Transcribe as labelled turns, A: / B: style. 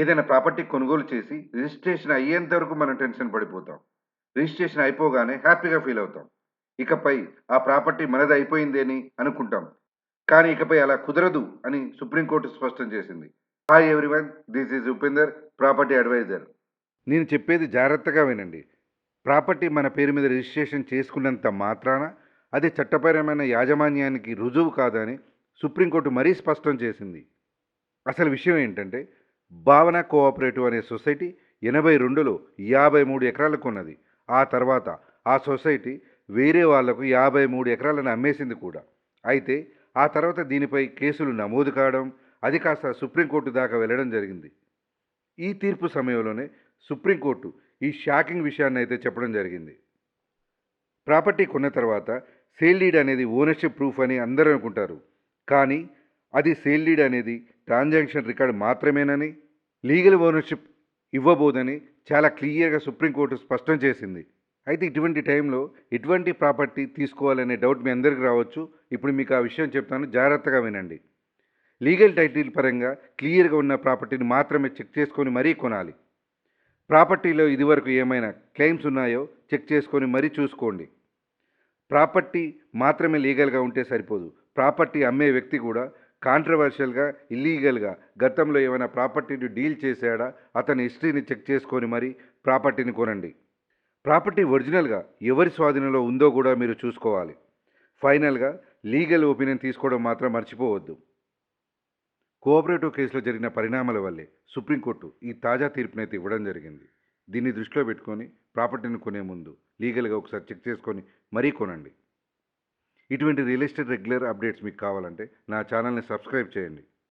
A: ఏదైనా ప్రాపర్టీ కొనుగోలు చేసి రిజిస్ట్రేషన్ అయ్యేంత వరకు మనం టెన్షన్ పడిపోతాం. రిజిస్ట్రేషన్ అయిపోగానే హ్యాపీగా ఫీల్ అవుతాం. ఇకపై ఆ ప్రాపర్టీ మనది అయిపోయింది అని అనుకుంటాం. కానీ ఇకపై అలా కుదరదు అని సుప్రీం కోర్ట్ స్పష్టం చేసింది. Hi everyone, this is Upender, property advisor. నేను చెప్పేది జాగ్రత్తగా వినండి. ప్రాపర్టీ మన పేరు మీద రిజిస్ట్రేషన్ చేసుకున్నంత మాత్రాన అది చట్టపరమైన యాజమాన్యానికి రుజువు కాదని సుప్రీంకోర్టు మరీ స్పష్టం చేసింది. అసలు విషయం ఏంటంటే, భావన కోఆపరేటివ్ అనే సొసైటీ 82లో 53 ఎకరాలు కొన్నది. ఆ తర్వాత ఆ సొసైటీ వేరే వాళ్లకు 53 ఎకరాలను అమ్మేసింది కూడా. అయితే ఆ తర్వాత దీనిపై కేసులు నమోదు కావడం, అది కాస్త సుప్రీంకోర్టు దాకా వెళ్ళడం జరిగింది. ఈ తీర్పు సమయంలోనే సుప్రీంకోర్టు ఈ షాకింగ్ విషయాన్ని అయితే చెప్పడం జరిగింది. ప్రాపర్టీ కొన్న తర్వాత సేల్ డీడ్ అనేది ఓనర్షిప్ ప్రూఫ్ అని అందరూ అనుకుంటారు. కానీ అది సేల్ డీడ్ అనేది ట్రాన్సాక్షన్ రికార్డ్ మాత్రమేనని, లీగల్ ఓనర్షిప్ ఇవ్వబోదని చాలా క్లియర్గా సుప్రీంకోర్టు స్పష్టం చేసింది. అయితే ఇటువంటి టైంలో ఎటువంటి ప్రాపర్టీ తీసుకోవాలనే డౌట్ మీ అందరికీ రావచ్చు. ఇప్పుడు మీకు ఆ విషయం చెప్తాను, జాగ్రత్తగా వినండి. లీగల్ టైటిల్ పరంగా క్లియర్గా ఉన్న ప్రాపర్టీని మాత్రమే చెక్ చేసుకొని మరీ కొనాలి. ప్రాపర్టీలో ఇదివరకు ఏమైనా క్లెయిమ్స్ ఉన్నాయో చెక్ చేసుకొని మరీ చూసుకోండి. ప్రాపర్టీ మాత్రమే లీగల్గా ఉంటే సరిపోదు. ప్రాపర్టీ అమ్మే వ్యక్తి కూడా కాంట్రవర్షియల్గా, ఇల్లీగల్గా గతంలో ఏమైనా ప్రాపర్టీని డీల్ చేశాడా, అతని హిస్టరీని చెక్ చేసుకొని మరీ ప్రాపర్టీని కొనండి. ప్రాపర్టీ ఒరిజినల్గా ఎవరి స్వాధీనంలో ఉందో కూడా మీరు చూసుకోవాలి. ఫైనల్గా లీగల్ ఒపీనియన్ తీసుకోవడం మాత్రం మర్చిపోవద్దు. కోఆపరేటివ్ కేసులో జరిగిన పరిణామాల వల్లే సుప్రీంకోర్టు ఈ తాజా తీర్పునైతే ఇవ్వడం జరిగింది. దీన్ని దృష్టిలో పెట్టుకొని ప్రాపర్టీని కొనే ముందు లీగల్గా ఒకసారి చెక్ చేసుకొని మరీ కొనండి. ఇటువంటి రియల్ ఎస్టేట్ రెగ్యులర్ అప్డేట్స్ మీకు కావాలంటే నా ఛానల్ని సబ్స్క్రైబ్ చేయండి.